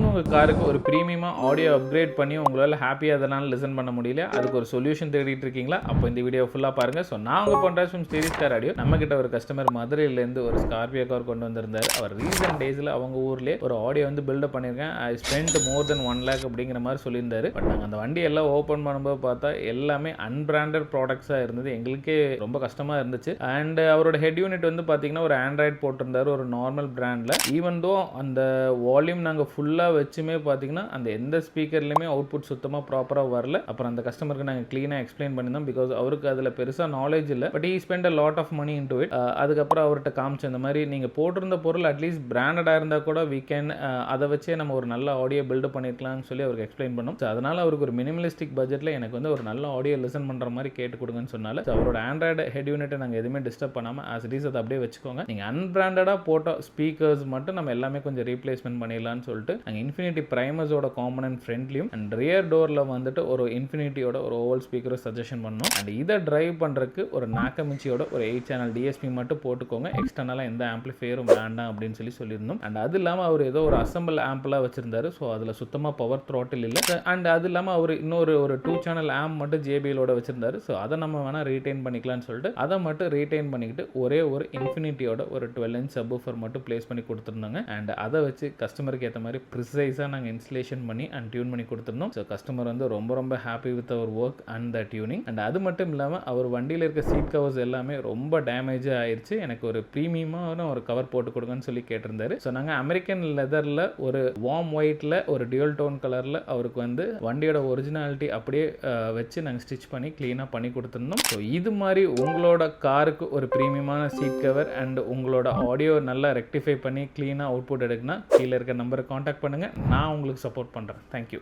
உங்கள் காருக்கு ஒரு ப்ரீமியமாக ஆடியோ அப்கிரேட் பண்ணி உங்களால் ஹாப்பியாக அதனால் லிசன் பண்ண முடியல, அதுக்கு ஒரு சொல்யூஷன் தேடிட்டு இருக்கீங்களா? அப்போ இந்த வீடியோ ஃபுல்லாக பாருங்கள். ஸோ நான் உங்கள் பொன்ராஜ் ஃப்ரம் ஸ்டீரிஸ் கார் ஆடியோ. நம்மக்கிட்ட ஒரு கஸ்டமர் மதுரையிலேருந்து ஒரு ஸ்கார்பியோ கார் கொண்டு வந்திருந்தார். அவர் ரீசன்ட் டேஸில் அவங்க ஊர்லேயே ஒரு ஆடியோ வந்து பில்டப் பண்ணியிருக்கேன். I spend more then 1 lakh அப்படிங்கிற மாதிரி சொல்லியிருந்தாரு. பட் நாங்கள் அந்த வண்டி எல்லாம் ஓப்பன் பண்ணும்போது பார்த்தா எல்லாமே அன்பிராண்டட் ப்ராடக்ட்ஸாக இருந்தது. எங்களுக்கே ரொம்ப கஷ்டமாக இருந்துச்சு. அண்ட் அவரோட ஹெட் யூனிட் வந்து பார்த்தீங்கன்னா ஒரு ஆண்ட்ராய்ட் போட்டிருந்தார், ஒரு நார்மல் பிராண்டில். ஈவன் தோ அந்த வால்யூம் நாங்கள் ஃபுல்லாக வச்சுமே பார்த்தீங்கன்னா அந்த எந்த ஸ்பீக்கர்லையுமே அவுட்புட் சுத்தமாக ப்ராப்பராக வரல. அப்புறம் அந்த கஸ்டமருக்கு நாங்கள் க்ளீனாக எக்ஸ்பிளைன் பண்ணியிருந்தோம். பிகாஸ் அவருக்கு அதில் பெருசாக நாலேஜ் இல்லை. But I spend a lot of money into it. அதுக்கப்புறம் அவர்கிட்ட காமிச்சு இந்த மாதிரி நீங்கள் போட்டிருந்த பொருள் அட்லீஸ்ட் பிராண்டடாக இருந்தால் கூட வீ கேன் அதை வச்சே நம்ம ஒரு நல்ல ஆடியோ பில்டப் பண்ணியிருக்கலாம்னு சொல்லி அவருக்கு எக்ஸ்பிளைன் பண்ணோம். ஸோ அதனால் அவருக்கு ஒரு மினிமலிஸ்டிக் பட்ஜெட்டில் எனக்கு வந்து ஒரு நல்ல ஆடியோ லிசன் பண்ணுற மாதிரி கேட்டு கொடுங்கன்னு சொன்னால அவரோட ஆண்ட்ராய்டு ஹெட் யூனிட்டை நாங்கள் எதுவுமே டிஸ்டர்ப் பண்ணாமல் ஆஸ் இட் இஸ் அதை அப்படியே வச்சுக்கோங்க. நீங்கள் அன்பிராண்டடாக போட்ட ஸ்பீக்கர்ஸ் மட்டும் நம்ம எல்லாமே கொஞ்சம் ரீப்ளேஸ்மெண்ட் பண்ணிடலாம்னு சொல்லிட்டு நாங்கள் இன்ஃபினிட்டி பிரைமஸோட காம்பனன்ட் ஃப்ரண்ட்லையும் அண்ட் ரியர் டோரில் வந்துட்டு ஒரு இன்ஃபினிட்டியோட ஒரு ஓவல் ஸ்பீக்கரை சஜஷன் பண்ணோம். அண்ட் இதை டிரைவ் பண்ணுறதுக்கு ஒரு நாக்கமிச்சியோட ஒரு 8 channel டிஎஸ்பி மட்டும் போட்டுக்கோங்க. எக்ஸ்டர்னலாக எந்த ஆம்பிளிஃபையரும் வேண்டாம் அப்படின்னு சொல்லியிருந்தோம். அண்ட் அது இல்லாமல் அவர் ஏதோ ஒரு அசம்பிள் ஆம்பிளாக வச்சிருந்தாரு. ஸோ அதில் சுத்தமாக பவர் த்ராட்டில் இல்லை. அண்ட் அது இல்லாமல் அவர் இன்னொரு ஒரு 2 channel ஆம்ப் மட்டும் ஜேபிஎலோட வச்சிருந்தாரு. ஸோ அதை நம்ம வேணால் ரீட்டைன் பண்ணிக்கலாம்னு சொல்லிட்டு அதை மட்டும் ரீட்டைன் பண்ணிக்கிட்டு ஒரே ஒரு இன்ஃபினிட்டியோட ஒரு 12-inch சப்வூஃபர் மட்டும் பிளேஸ் பண்ணி கொடுத்துருந்தாங்க. அண்ட் அதை வச்சு கஸ்டமருக்கு ஏற்ற மாதிரி ப்ரிசைஸாக நாங்கள் இன்ஸ்டலேஷன் பண்ணி அண்ட் டியூன் பண்ணி கொடுத்துருந்தோம். ஸோ கஸ்டமர் வந்து ரொம்ப happy with our work and the tuning. And அது மட்டும் இல்லாமல் அவர் வண்டியில் இருக்க சீட் கவர்ஸ் எல்லாமே ரொம்ப டேமேஜாக ஆயிடுச்சு. எனக்கு ஒரு ப்ரீமியமான ஒரு கவர் போட்டு கொடுங்கன்னு சொல்லி கேட்டிருந்தாரு. ஸோ நாங்கள் அமெரிக்கன் லெதரில் ஒரு வார்ம் ஒயிட்டில் ஒரு டியூல் டோன் கலரில் அவருக்கு வந்து வண்டியோட ஒரிஜினாலிட்டி அப்படியே வச்சு நாங்கள் ஸ்டிச் பண்ணி க்ளீனாக பண்ணி கொடுத்துருந்தோம். ஸோ இது மாதிரி உங்களோட காருக்கு ஒரு ப்ரீமியமான சீட் கவர் அண்ட் உங்களோட ஆடியோ நல்லா ரெக்டிஃபை பண்ணி க்ளீனாக அவுட்புட் எடுக்குன்னா கீழே இருக்க நம்பரை காண்டாக்ட் பண்ணுங்கள். நான் உங்களுக்கு சப்போர்ட் பண்ணுறேன். தேங்க்யூ.